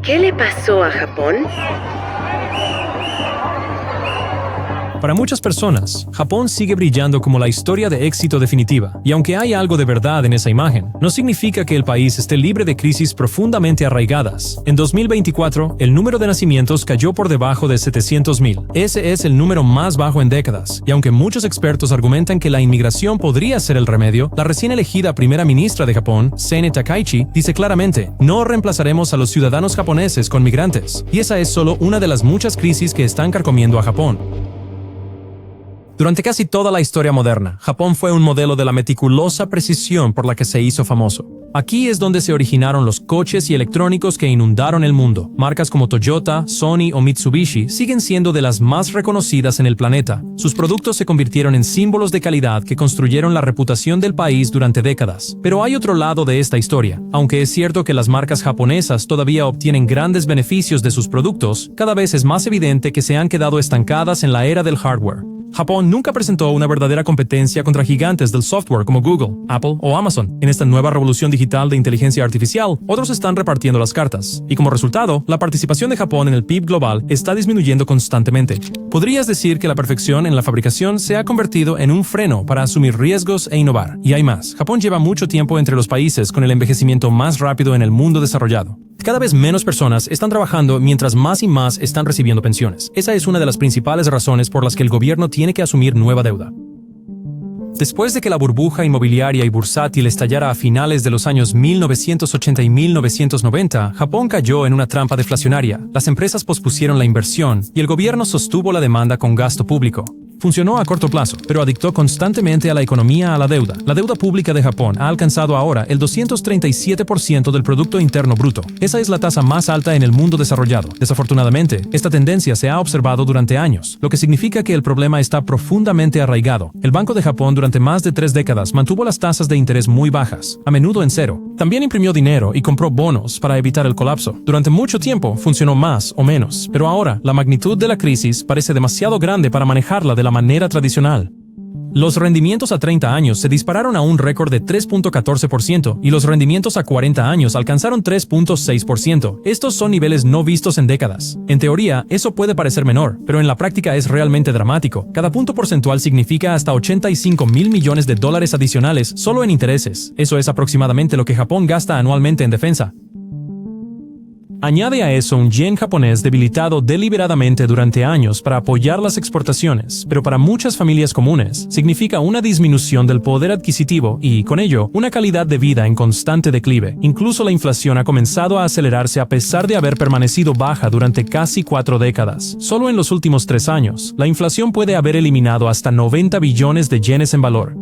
¿Qué le pasó a Japón? Para muchas personas, Japón sigue brillando como la historia de éxito definitiva, y aunque hay algo de verdad en esa imagen, no significa que el país esté libre de crisis profundamente arraigadas. En 2024, el número de nacimientos cayó por debajo de 700,000. Ese es el número más bajo en décadas, y aunque muchos expertos argumentan que la inmigración podría ser el remedio, la recién elegida primera ministra de Japón, Sene Takaichi, dice claramente: no reemplazaremos a los ciudadanos japoneses con migrantes, y esa es solo una de las muchas crisis que están carcomiendo a Japón. Durante casi toda la historia moderna, Japón fue un modelo de la meticulosa precisión por la que se hizo famoso. Aquí es donde se originaron los coches y electrónicos que inundaron el mundo. Marcas como Toyota, Sony o Mitsubishi siguen siendo de las más reconocidas en el planeta. Sus productos se convirtieron en símbolos de calidad que construyeron la reputación del país durante décadas. Pero hay otro lado de esta historia. Aunque es cierto que las marcas japonesas todavía obtienen grandes beneficios de sus productos, cada vez es más evidente que se han quedado estancadas en la era del hardware. Japón nunca presentó una verdadera competencia contra gigantes del software como Google, Apple o Amazon. En esta nueva revolución digital de inteligencia artificial, otros están repartiendo las cartas, y como resultado, la participación de Japón en el PIB global está disminuyendo constantemente. Podrías decir que la perfección en la fabricación se ha convertido en un freno para asumir riesgos e innovar. Y hay más. Japón lleva mucho tiempo entre los países con el envejecimiento más rápido en el mundo desarrollado. Cada vez menos personas están trabajando mientras más y más están recibiendo pensiones. Esa es una de las principales razones por las que el gobierno tiene que asumir nueva deuda. Después de que la burbuja inmobiliaria y bursátil estallara a finales de los años 1980 y 1990, Japón cayó en una trampa deflacionaria. Las empresas pospusieron la inversión y el gobierno sostuvo la demanda con gasto público. Funcionó a corto plazo, pero adictó constantemente a la economía a la deuda. La deuda pública de Japón ha alcanzado ahora el 237% del Producto Interno Bruto. Esa es la tasa más alta en el mundo desarrollado. Desafortunadamente, esta tendencia se ha observado durante años, lo que significa que el problema está profundamente arraigado. El Banco de Japón durante más de 3 décadas mantuvo las tasas de interés muy bajas, a menudo en cero. También imprimió dinero y compró bonos para evitar el colapso. Durante mucho tiempo funcionó más o menos, pero ahora la magnitud de la crisis parece demasiado grande para manejarla de la manera tradicional. Los rendimientos a 30 años se dispararon a un récord de 3.14% y los rendimientos a 40 años alcanzaron 3.6%. Estos son niveles no vistos en décadas. En teoría, eso puede parecer menor, pero en la práctica es realmente dramático. Cada punto porcentual significa hasta 85,000 millones de dólares adicionales solo en intereses. Eso es aproximadamente lo que Japón gasta anualmente en defensa. Añade a eso un yen japonés debilitado deliberadamente durante años para apoyar las exportaciones, pero para muchas familias comunes significa una disminución del poder adquisitivo y, con ello, una calidad de vida en constante declive. Incluso la inflación ha comenzado a acelerarse a pesar de haber permanecido baja durante casi 4 décadas. Solo en los últimos 3 años, la inflación puede haber eliminado hasta 90 billones de yenes en valor.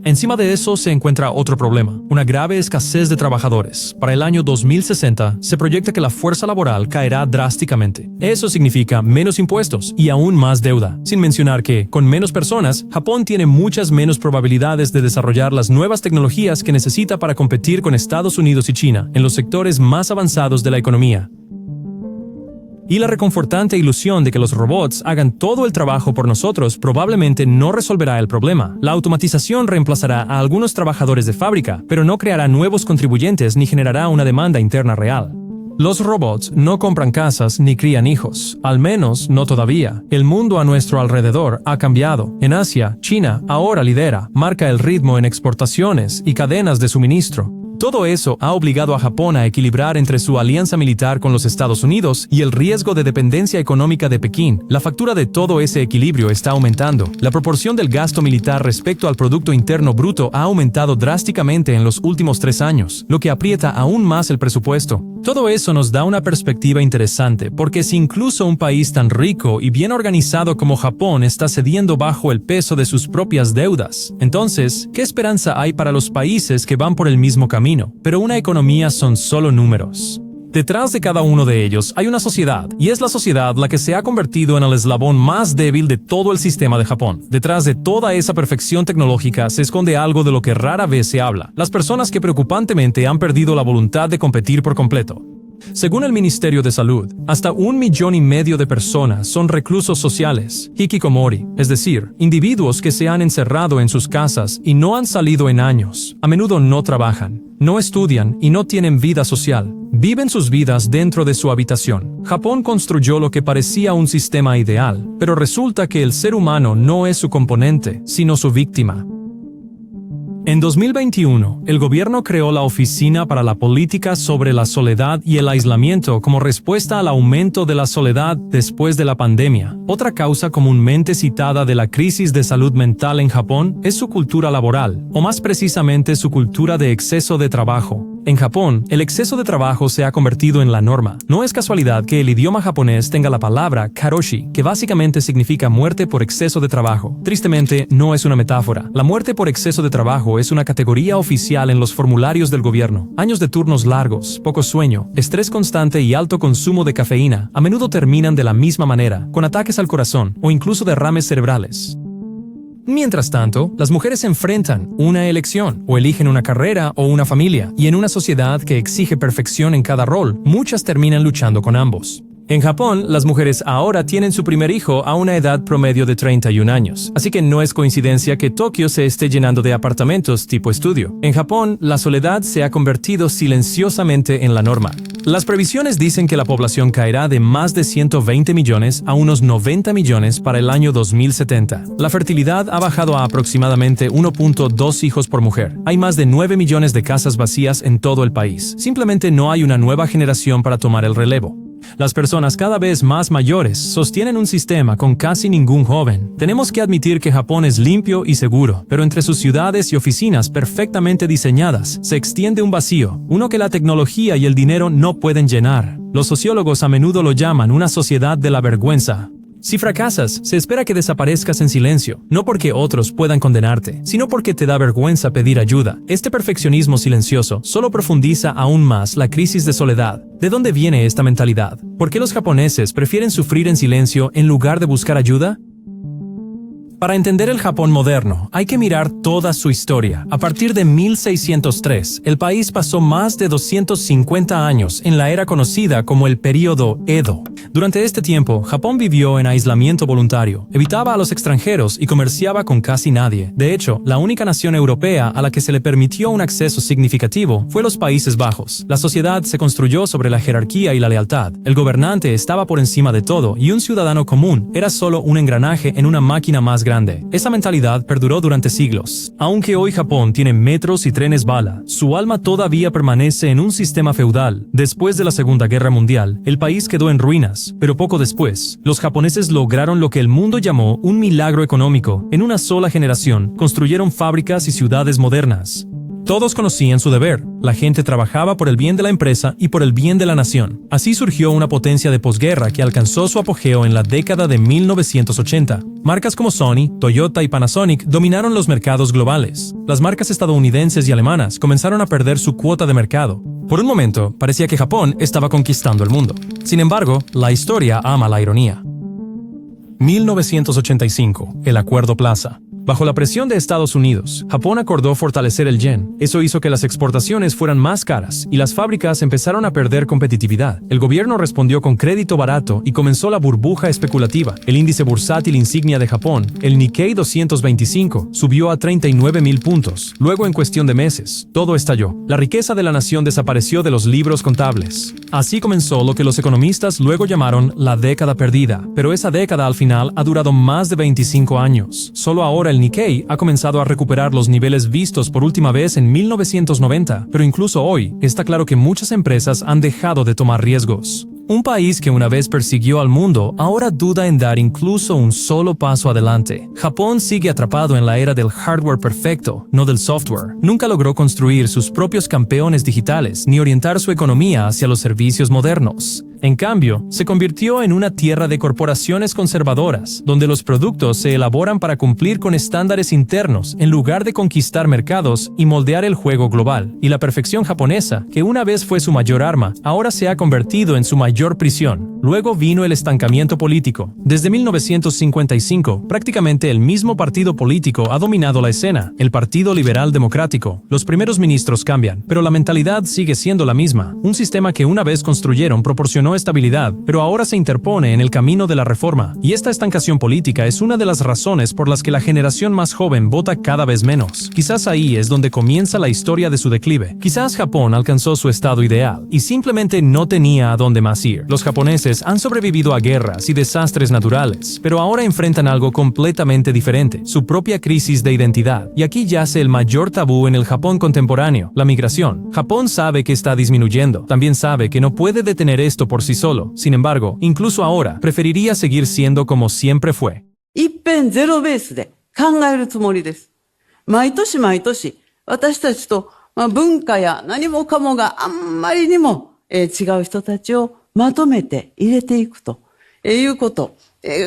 Encima de eso se encuentra otro problema, una grave escasez de trabajadores. Para el año 2060 se proyecta que la fuerza laboral caerá drásticamente. Eso significa menos impuestos y aún más deuda. Sin mencionar que, con menos personas, Japón tiene muchas menos probabilidades de desarrollar las nuevas tecnologías que necesita para competir con Estados Unidos y China en los sectores más avanzados de la economía. Y la reconfortante ilusión de que los robots hagan todo el trabajo por nosotros probablemente no resolverá el problema. La automatización reemplazará a algunos trabajadores de fábrica, pero no creará nuevos contribuyentes ni generará una demanda interna real. Los robots no compran casas ni crían hijos, al menos no todavía. El mundo a nuestro alrededor ha cambiado. En Asia, China ahora lidera, marca el ritmo en exportaciones y cadenas de suministro. Todo eso ha obligado a Japón a equilibrar entre su alianza militar con los Estados Unidos y el riesgo de dependencia económica de Pekín. La factura de todo ese equilibrio está aumentando. La proporción del gasto militar respecto al Producto Interno Bruto ha aumentado drásticamente en los últimos 3 años, lo que aprieta aún más el presupuesto. Todo eso nos da una perspectiva interesante, porque si incluso un país tan rico y bien organizado como Japón está cediendo bajo el peso de sus propias deudas, entonces, ¿qué esperanza hay para los países que van por el mismo camino? Pero una economía son solo números. Detrás de cada uno de ellos hay una sociedad, y es la sociedad la que se ha convertido en el eslabón más débil de todo el sistema de Japón. Detrás de toda esa perfección tecnológica se esconde algo de lo que rara vez se habla: las personas que preocupantemente han perdido la voluntad de competir por completo. Según el Ministerio de Salud, hasta 1,5 millones de personas son reclusos sociales, hikikomori, es decir, individuos que se han encerrado en sus casas y no han salido en años. A menudo no trabajan, no estudian y no tienen vida social. Viven sus vidas dentro de su habitación. Japón construyó lo que parecía un sistema ideal, pero resulta que el ser humano no es su componente, sino su víctima. En 2021, el gobierno creó la Oficina para la Política sobre la Soledad y el Aislamiento como respuesta al aumento de la soledad después de la pandemia. Otra causa comúnmente citada de la crisis de salud mental en Japón es su cultura laboral, o más precisamente su cultura de exceso de trabajo. En Japón, el exceso de trabajo se ha convertido en la norma. No es casualidad que el idioma japonés tenga la palabra karoshi, que básicamente significa muerte por exceso de trabajo. Tristemente, no es una metáfora. La muerte por exceso de trabajo es una categoría oficial en los formularios del gobierno. Años de turnos largos, poco sueño, estrés constante y alto consumo de cafeína a menudo terminan de la misma manera, con ataques al corazón o incluso derrames cerebrales. Mientras tanto, las mujeres enfrentan una elección, o eligen una carrera o una familia, y en una sociedad que exige perfección en cada rol, muchas terminan luchando con ambos. En Japón, las mujeres ahora tienen su primer hijo a una edad promedio de 31 años, así que no es coincidencia que Tokio se esté llenando de apartamentos tipo estudio. En Japón, la soledad se ha convertido silenciosamente en la norma. Las previsiones dicen que la población caerá de más de 120 millones a unos 90 millones para el año 2070. La fertilidad ha bajado a aproximadamente 1.2 hijos por mujer. Hay más de 9 millones de casas vacías en todo el país. Simplemente no hay una nueva generación para tomar el relevo. Las personas cada vez más mayores sostienen un sistema con casi ningún joven. Tenemos que admitir que Japón es limpio y seguro, pero entre sus ciudades y oficinas perfectamente diseñadas se extiende un vacío, uno que la tecnología y el dinero no pueden llenar. Los sociólogos a menudo lo llaman una sociedad de la vergüenza. Si fracasas, se espera que desaparezcas en silencio, no porque otros puedan condenarte, sino porque te da vergüenza pedir ayuda. Este perfeccionismo silencioso solo profundiza aún más la crisis de soledad. ¿De dónde viene esta mentalidad? ¿Por qué los japoneses prefieren sufrir en silencio en lugar de buscar ayuda? Para entender el Japón moderno, hay que mirar toda su historia. A partir de 1603, el país pasó más de 250 años en la era conocida como el período Edo. Durante este tiempo, Japón vivió en aislamiento voluntario, evitaba a los extranjeros y comerciaba con casi nadie. De hecho, la única nación europea a la que se le permitió un acceso significativo fue los Países Bajos. La sociedad se construyó sobre la jerarquía y la lealtad. El gobernante estaba por encima de todo y un ciudadano común era solo un engranaje en una máquina más grande. Esa mentalidad perduró durante siglos. Aunque hoy Japón tiene metros y trenes bala, su alma todavía permanece en un sistema feudal. Después de la Segunda Guerra Mundial, el país quedó en ruinas, pero poco después, los japoneses lograron lo que el mundo llamó un milagro económico. En una sola generación, construyeron fábricas y ciudades modernas. Todos conocían su deber. La gente trabajaba por el bien de la empresa y por el bien de la nación. Así surgió una potencia de posguerra que alcanzó su apogeo en la década de 1980. Marcas como Sony, Toyota y Panasonic dominaron los mercados globales. Las marcas estadounidenses y alemanas comenzaron a perder su cuota de mercado. Por un momento, parecía que Japón estaba conquistando el mundo. Sin embargo, la historia ama la ironía. 1985, el Acuerdo Plaza. Bajo la presión de Estados Unidos, Japón acordó fortalecer el yen. Eso hizo que las exportaciones fueran más caras y las fábricas empezaron a perder competitividad. El gobierno respondió con crédito barato y comenzó la burbuja especulativa. El índice bursátil insignia de Japón, el Nikkei 225, subió a 39,000 puntos. Luego, en cuestión de meses, todo estalló. La riqueza de la nación desapareció de los libros contables. Así comenzó lo que los economistas luego llamaron la década perdida. Pero esa década al final ha durado más de 25 años. Solo ahora el Nikkei ha comenzado a recuperar los niveles vistos por última vez en 1990, pero incluso hoy está claro que muchas empresas han dejado de tomar riesgos. Un país que una vez persiguió al mundo, ahora duda en dar incluso un solo paso adelante. Japón sigue atrapado en la era del hardware perfecto, no del software. Nunca logró construir sus propios campeones digitales, ni orientar su economía hacia los servicios modernos. En cambio, se convirtió en una tierra de corporaciones conservadoras, donde los productos se elaboran para cumplir con estándares internos, en lugar de conquistar mercados y moldear el juego global. Y la perfección japonesa, que una vez fue su mayor arma, ahora se ha convertido en su mayor prisión. Luego vino el estancamiento político. Desde 1955, prácticamente el mismo partido político ha dominado la escena, el Partido Liberal Democrático. Los primeros ministros cambian, pero la mentalidad sigue siendo la misma. Un sistema que una vez construyeron proporcionó ganó estabilidad, pero ahora se interpone en el camino de la reforma. Y esta estancación política es una de las razones por las que la generación más joven vota cada vez menos. Quizás ahí es donde comienza la historia de su declive. Quizás Japón alcanzó su estado ideal y simplemente no tenía a dónde más ir. Los japoneses han sobrevivido a guerras y desastres naturales, pero ahora enfrentan algo completamente diferente, su propia crisis de identidad. Y aquí yace el mayor tabú en el Japón contemporáneo, la migración. Japón sabe que está disminuyendo, también sabe que no puede detener esto por sí solo. Sin embargo, incluso ahora, preferiría seguir siendo como siempre fue. 一遍ゼロベースで考えるつもりです。毎年毎年、私たちと、文化や何もかもがあんまりにも、違う人たちをまとめて入れていくと、いうこと。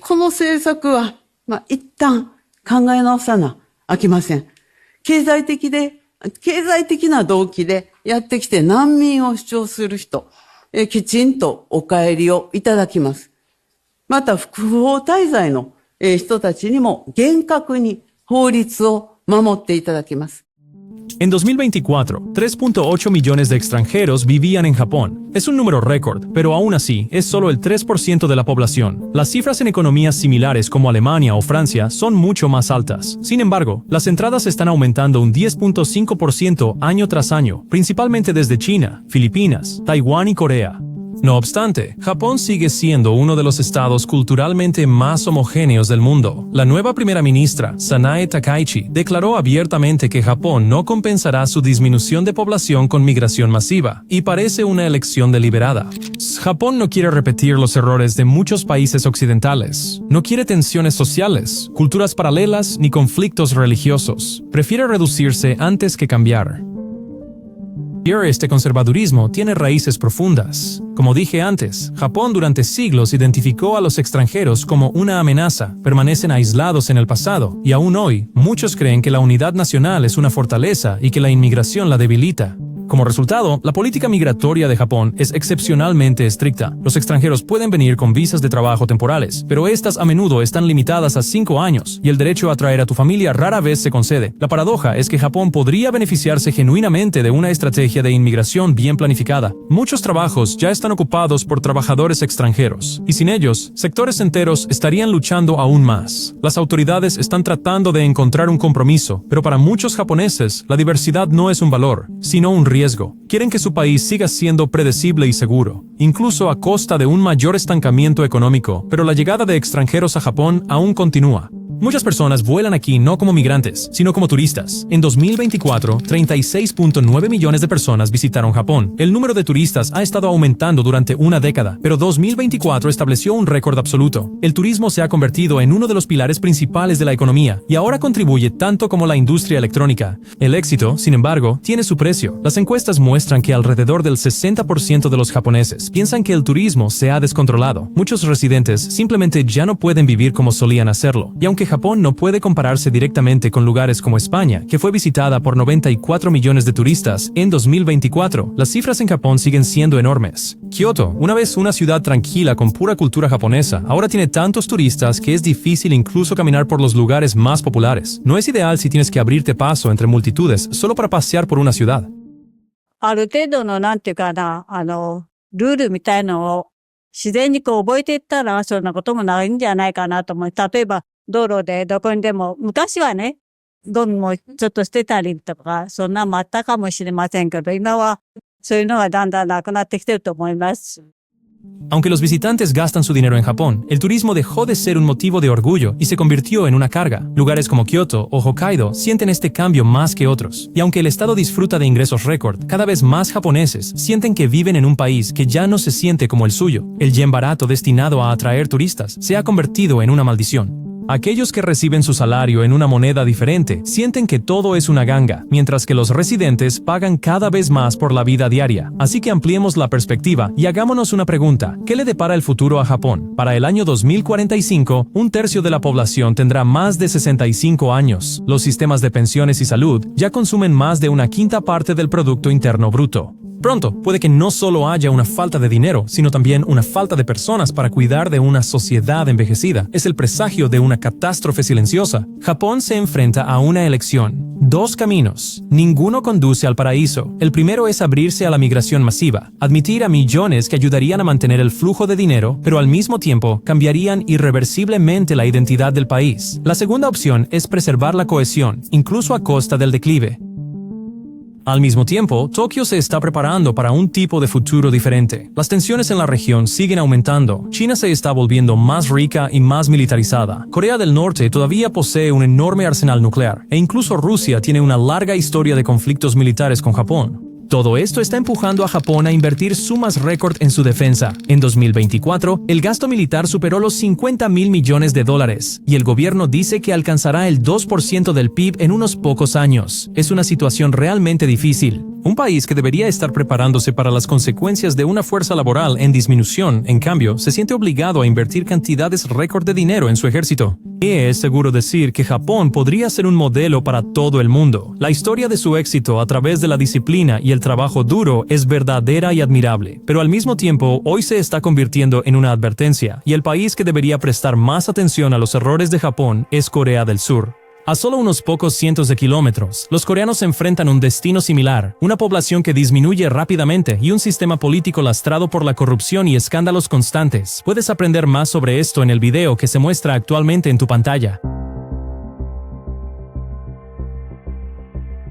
この政策は、一旦考え直さなあきません。経済的な動機でやってきて難民を主張する人、きちんとお帰りをいただきます。また、不法滞在の人たちにも厳格に法律を守っていただきます。En 2024, 3.8 millones de extranjeros vivían en Japón. Es un número récord, pero aún así, es solo el 3% de la población. Las cifras en economías similares como Alemania o Francia son mucho más altas. Sin embargo, las entradas están aumentando un 10.5% año tras año, principalmente desde China, Filipinas, Taiwán y Corea. No obstante, Japón sigue siendo uno de los estados culturalmente más homogéneos del mundo. La nueva primera ministra, Sanae Takaichi, declaró abiertamente que Japón no compensará su disminución de población con migración masiva, y parece una elección deliberada. Japón no quiere repetir los errores de muchos países occidentales. No quiere tensiones sociales, culturas paralelas ni conflictos religiosos. Prefiere reducirse antes que cambiar. Este conservadurismo tiene raíces profundas. Como dije antes, Japón durante siglos identificó a los extranjeros como una amenaza, permanecen aislados en el pasado, y aún hoy, muchos creen que la unidad nacional es una fortaleza y que la inmigración la debilita. Como resultado, la política migratoria de Japón es excepcionalmente estricta. Los extranjeros pueden venir con visas de trabajo temporales, pero estas a menudo están limitadas a 5 años, y el derecho a traer a tu familia rara vez se concede. La paradoja es que Japón podría beneficiarse genuinamente de una estrategia de inmigración bien planificada. Muchos trabajos ya están ocupados por trabajadores extranjeros, y sin ellos, sectores enteros estarían luchando aún más. Las autoridades están tratando de encontrar un compromiso, pero para muchos japoneses, la diversidad no es un valor, sino un riesgo. Quieren que su país siga siendo predecible y seguro, incluso a costa de un mayor estancamiento económico, pero la llegada de extranjeros a Japón aún continúa. Muchas personas vuelan aquí no como migrantes, sino como turistas. En 2024, 36.9 millones de personas visitaron Japón. El número de turistas ha estado aumentando durante una década, pero 2024 estableció un récord absoluto. El turismo se ha convertido en uno de los pilares principales de la economía y ahora contribuye tanto como la industria electrónica. El éxito, sin embargo, tiene su precio. Las encuestas muestran que alrededor del 60% de los japoneses piensan que el turismo se ha descontrolado. Muchos residentes simplemente ya no pueden vivir como solían hacerlo. Y aunque Japón no puede compararse directamente con lugares como España, que fue visitada por 94 millones de turistas en 2024, las cifras en Japón siguen siendo enormes. Kioto, una vez una ciudad tranquila con pura cultura japonesa, ahora tiene tantos turistas que es difícil incluso caminar por los lugares más populares. No es ideal si tienes que abrirte paso entre multitudes solo para pasear por una ciudad. ある程度のなんていうかな、ルールみたいのを自然に覚えていったら、そんなこともないんじゃないかなと思う。例えば、道路でどこにでも、昔はね、ゴミもちょっと捨てたりとか、そんなもあったかもしれませんけど、今はそういうのがだんだんなくなってきてると思います。Aunque los visitantes gastan su dinero en Japón, el turismo dejó de ser un motivo de orgullo y se convirtió en una carga. Lugares como Kioto o Hokkaido sienten este cambio más que otros. Y aunque el estado disfruta de ingresos récord, cada vez más japoneses sienten que viven en un país que ya no se siente como el suyo. El yen barato destinado a atraer turistas se ha convertido en una maldición. Aquellos que reciben su salario en una moneda diferente sienten que todo es una ganga, mientras que los residentes pagan cada vez más por la vida diaria. Así que ampliemos la perspectiva y hagámonos una pregunta. ¿Qué le depara el futuro a Japón? Para el año 2045, un tercio de la población tendrá más de 65 años. Los sistemas de pensiones y salud ya consumen más de una quinta parte del Producto Interno Bruto. Pronto, puede que no solo haya una falta de dinero, sino también una falta de personas para cuidar de una sociedad envejecida. Es el presagio de una catástrofe silenciosa. Japón se enfrenta a una elección. Dos caminos. Ninguno conduce al paraíso. El primero es abrirse a la migración masiva, admitir a millones que ayudarían a mantener el flujo de dinero, pero al mismo tiempo cambiarían irreversiblemente la identidad del país. La segunda opción es preservar la cohesión, incluso a costa del declive. Al mismo tiempo, Tokio se está preparando para un tipo de futuro diferente. Las tensiones en la región siguen aumentando. China se está volviendo más rica y más militarizada. Corea del Norte todavía posee un enorme arsenal nuclear, e incluso Rusia tiene una larga historia de conflictos militares con Japón. Todo esto está empujando a Japón a invertir sumas récord en su defensa. En 2024, el gasto militar superó los $50.000 millones, y el gobierno dice que alcanzará el 2% del PIB en unos pocos años. Es una situación realmente difícil. Un país que debería estar preparándose para las consecuencias de una fuerza laboral en disminución, en cambio, se siente obligado a invertir cantidades récord de dinero en su ejército. Y es seguro decir que Japón podría ser un modelo para todo el mundo. La historia de su éxito a través de la disciplina y el trabajo duro es verdadera y admirable, pero al mismo tiempo hoy se está convirtiendo en una advertencia, y el país que debería prestar más atención a los errores de Japón es Corea del Sur. A solo unos pocos cientos de kilómetros, los coreanos enfrentan un destino similar, una población que disminuye rápidamente y un sistema político lastrado por la corrupción y escándalos constantes. Puedes aprender más sobre esto en el video que se muestra actualmente en tu pantalla.